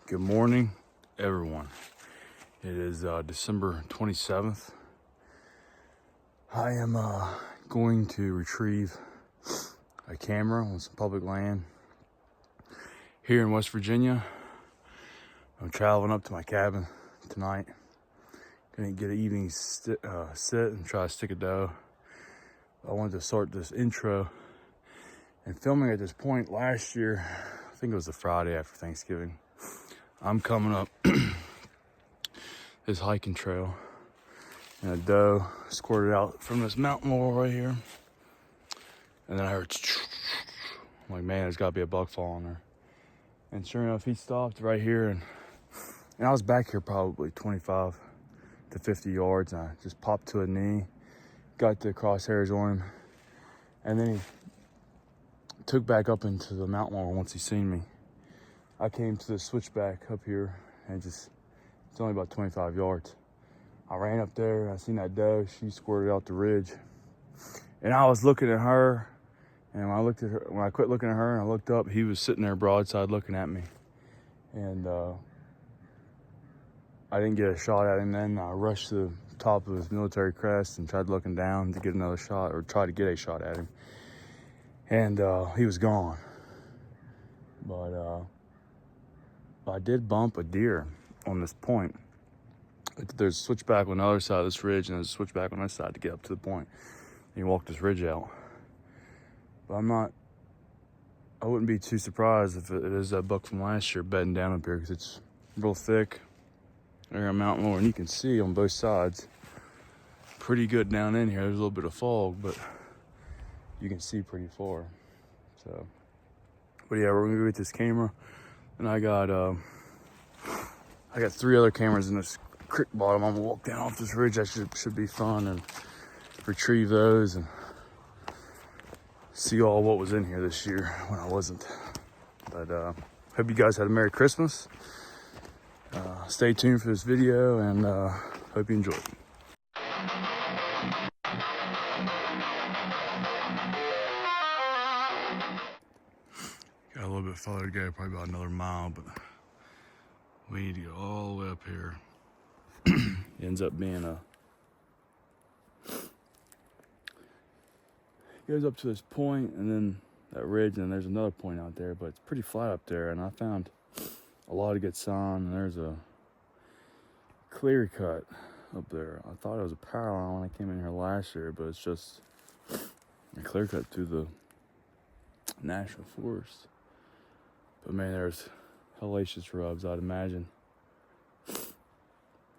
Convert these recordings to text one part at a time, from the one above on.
Good morning, everyone. It is December 27th. I am going to retrieve a camera on some public land here in West Virginia. I'm traveling up to my cabin tonight. Gonna get an evening sit and try to stick a doe. I wanted to start this intro and filming at this point last year. I think it was the Friday after Thanksgiving. I'm coming up this hiking trail, and a doe squirted out from this mountain laurel right here. And then I heard, I'm like, man, there's got to be a buck following her. And sure enough, he stopped right here, and I was back here probably 25 to 50 yards, and I just popped to a knee, got the crosshairs on him, and then he took back up into the mountain laurel once he seen me. I came to the switchback up here, and it's only about 25 yards. I ran up there, and I seen that doe. She squirted out the ridge, and I was looking at her. And when I quit looking at her and I looked up, he was sitting there broadside looking at me, and I didn't get a shot at him. Then I rushed to the top of his military crest and tried looking down to get another shot, or try to get a shot at him, and he was gone. But I did bump a deer on this point. There's a switchback on the other side of this ridge, and there's a switchback on this side to get up to the point. And you walk this ridge out. But I wouldn't be too surprised if it is that buck from last year bedding down up here, because it's real thick. There a mountain laurel, and you can see on both sides pretty good down in here. There's a little bit of fog, but you can see pretty far. But yeah, we're gonna go get this camera. And I got 3 other cameras in this creek bottom. I'm gonna walk down off this ridge. That should be fun, and retrieve those and see all what was in here this year when I wasn't. But hope you guys had a Merry Christmas. Stay tuned for this video, and hope you enjoy it. Got a little bit farther to go, probably about another mile, but we need to go all the way up here. It ends up being goes up to this point, and then that ridge, and there's another point out there, but it's pretty flat up there, and I found a lot of good sign, and there's a clear cut up there. I thought it was a power line when I came in here last year, but it's just a clear cut through the national forest. But man, there's hellacious rubs, I'd imagine.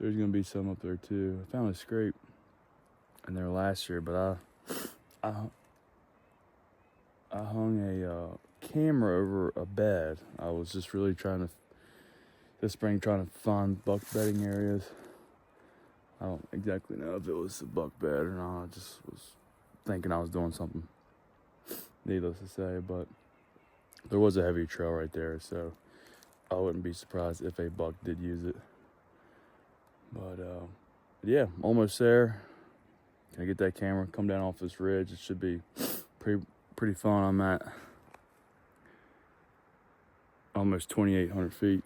There's gonna be some up there too. I found a scrape in there last year, but I hung a camera over a bed. I was just really this spring trying to find buck bedding areas. I don't exactly know if it was a buck bed or not. I just was thinking I was doing something, needless to say, but there was a heavy trail right there, so I wouldn't be surprised if a buck did use it. But yeah, almost there. Can I get that camera, come down off this ridge? It should be pretty fun. I'm at almost 2,800 feet.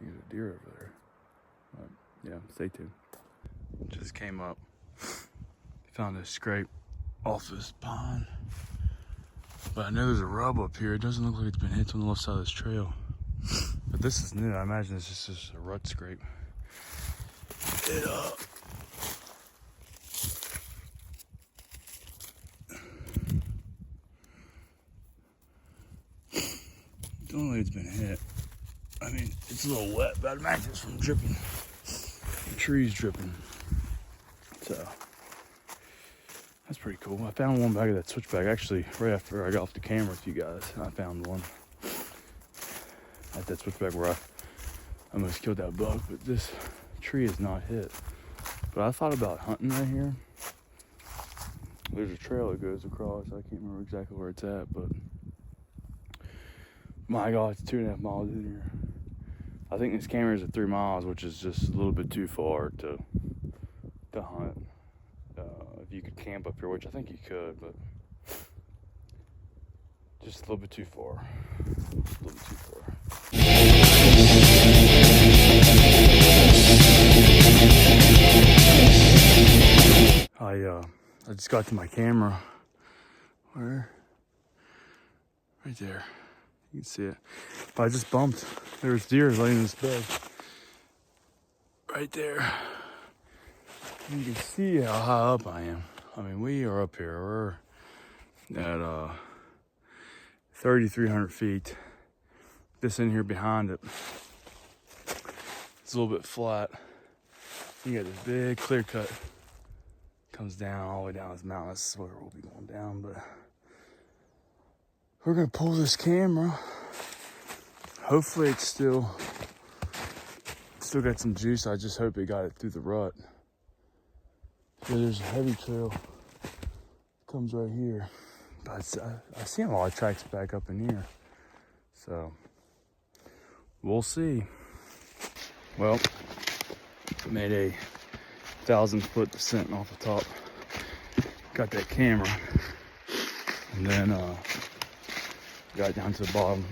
There's a deer over there. But yeah, stay tuned. Just came up, found a scrape off this pond. But I know there's a rub up here. It doesn't look like it's been hit on the left side of this trail. But this is new. I imagine it's just a rut scrape. It don't look like it's been hit. I mean, it's a little wet, but I'd imagine it's from dripping. The trees dripping. So that's pretty cool. I found one back of that switchback, actually, right after I got off the camera with you guys. I found one at that switchback where I almost killed that buck, but this tree is not hit. But I thought about hunting right here. There's a trail that goes across. I can't remember exactly where it's at, but my God, it's 2.5 miles in here. I think this camera's at 3 miles, which is just a little bit too far to hunt. If you could camp up here, which I think you could, but Just a little bit too far. I just got to my camera. Where? Right there. You can see it. But I just bumped. There's deer laying in this bed. Right there. You can see how high up I am. I mean, we are up here. We're at 3,300 feet. This in here behind it, it's a little bit flat. You got this big clear cut. Comes down all the way down this mountain. This is where we'll be going down, but we're gonna pull this camera. Hopefully it's still got some juice. I just hope it got it through the rut. Yeah, there's a heavy trail. Comes right here. But I see a lot of tracks back up in here. So we'll see. Well, made a 1,000-foot descent off the top. Got that camera, and then got down to the bottom.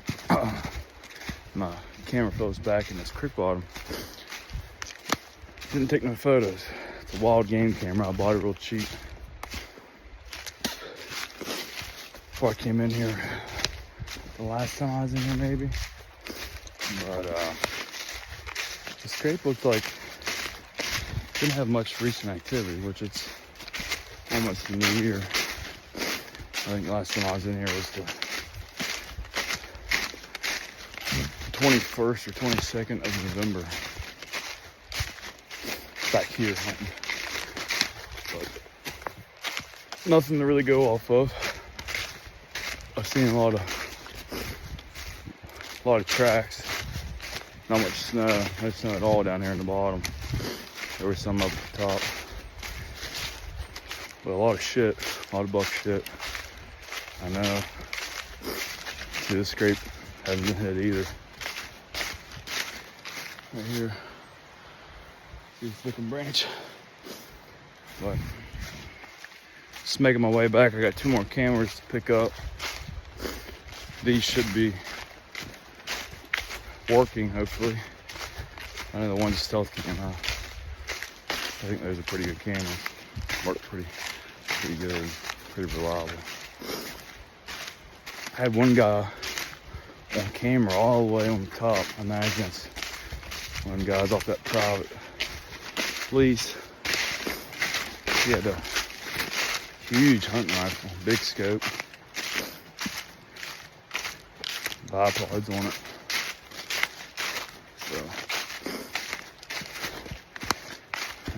My camera flows back in this creek bottom. Didn't take no photos. It's a wild game camera. I bought it real cheap before I came in here. The last time I was in here, maybe. But the scrape looked like didn't have much recent activity, which it's almost the new year. I think the last time I was in here was the 21st or 22nd of November. Back here hunting. But nothing to really go off of. I've seen a lot of tracks. Not much snow. No snow at all down here in the bottom. There was some up at the top. But a lot of shit. A lot of buck shit. I know. See, this scrape hasn't been hit either. Right here. See this looking branch. But just making my way back. I got 2 more cameras to pick up. These should be working, hopefully. I know the one's stealth cam, huh? I think those are pretty good cameras. Work pretty good, pretty reliable. I had one guy on camera all the way on the top. I imagine that's one guy's off that private lease. He had a huge hunting rifle, big scope, bipods on it. So,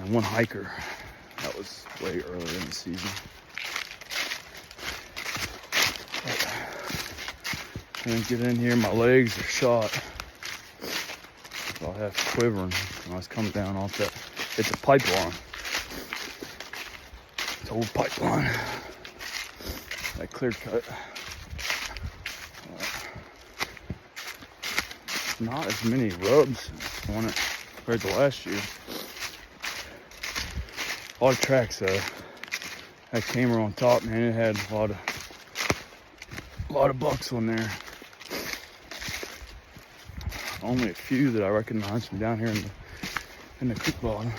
and one hiker. That was way earlier in the season. But I didn't get in here. My legs are shot. So I have quivering when I was coming down off that. It's a pipeline. It's an old pipeline. That clear cut. Not as many rubs on it compared to last year. A lot of tracks though. That camera on top, man, it had a lot of bucks on there. Only a few that I recognized from down here in the creek bottom.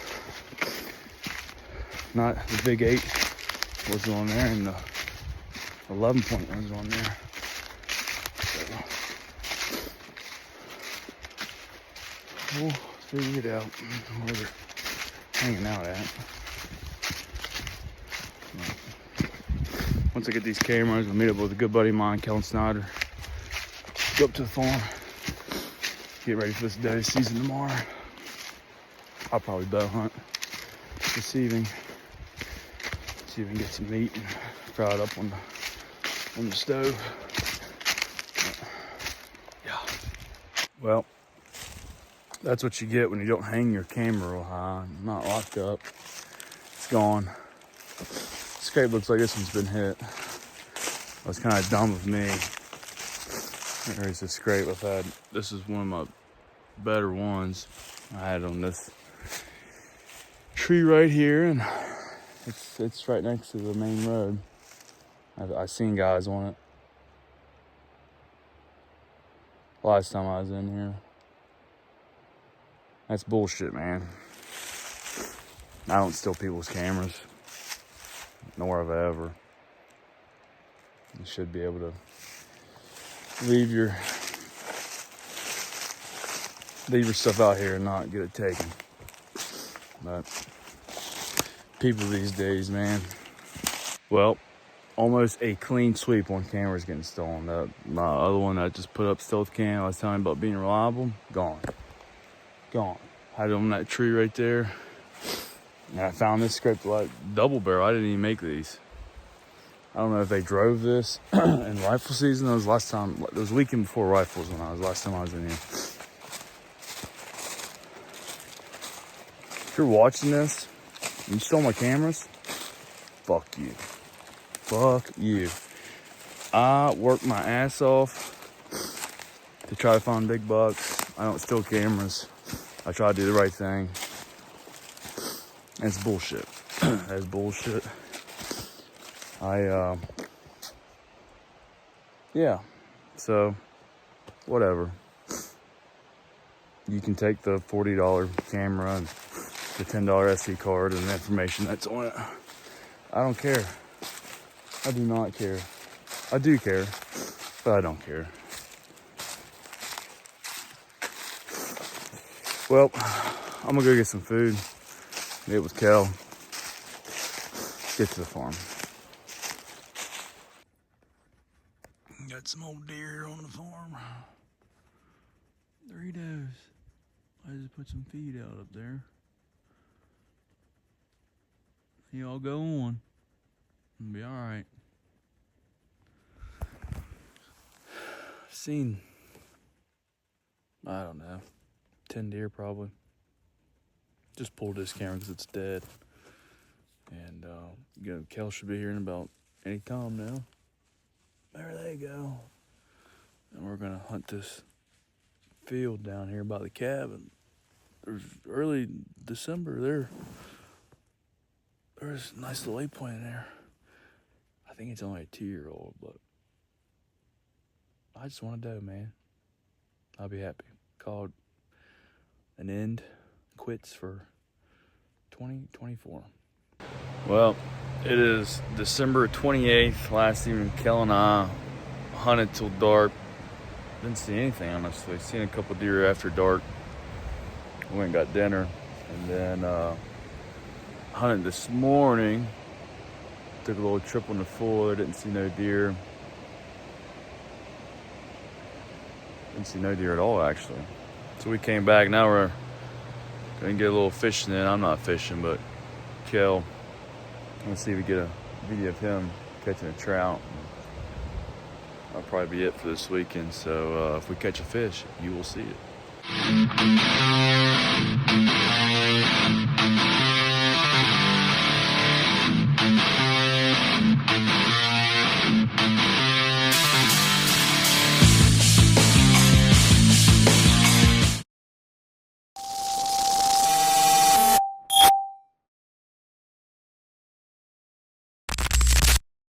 Not the big 8 was on there, and the 11 point was on there. So we'll figure it out where they're hanging out at. Once I get these cameras, I'll meet up with a good buddy of mine, Kellen Snyder. Go up to the farm, get ready for this day season tomorrow. I'll probably bow hunt this evening. See if we can get some meat and fry it up on the stove. Yeah. Well, that's what you get when you don't hang your camera real high. I'm not locked up. It's gone. Scrape looks like this one's been hit. That's kind of dumb of me. There's a scrape I've had. This is one of my better ones. I had on this tree right here, and it's right next to the main road. I've seen guys on it. last time I was in here. That's bullshit, man. I don't steal people's cameras, nor have I ever. You should be able to leave your stuff out here and not get it taken. But people these days, man. Well, almost a clean sweep on cameras getting stolen. My other one that I just put up, stealth cam, I was telling you about being reliable, gone. Had it on that tree right there. And I found this scraped like double barrel. I didn't even make these. I don't know if they drove this in rifle season. It was weekend before rifles when last time I was in here. If you're watching this and you stole my cameras, fuck you. Fuck you. I work my ass off to try to find big bucks. I don't steal cameras. I try to do the right thing. It's bullshit. That's bullshit. Yeah. So, whatever. You can take the $40 camera and the $10 SD card and the information that's on it. I don't care. I do not care. I do care, but I don't care. Well, I'm gonna go get some food. Meet with Kel. Get to the farm. Got some old deer on the farm. There he goes. I just put some feed out up there. Y'all go on. It'll be alright. Seen, I don't know, 10 deer probably. Just pulled this camera because it's dead. And Kel should be here in about any time now. There they go. And we're gonna hunt this field down here by the cabin. There's early December there's a nice little waypoint in there. I think it's only a 2-year-old, but I just want to do, man. I'll be happy. Called an end, quits for 2024. Well, it is December 28th. Last evening, Kel and I hunted till dark. Didn't see anything, honestly. Seen a couple deer after dark. We went and got dinner. And then hunted this morning. Took a little trip on the floor. Didn't see no deer. Didn't see no deer at all, actually. So we came back. Now we're going to get a little fishing in. I'm not fishing, but Kel. Let's see if we get a video of him catching a trout. That'll probably be it for this weekend. So if we catch a fish, you will see it.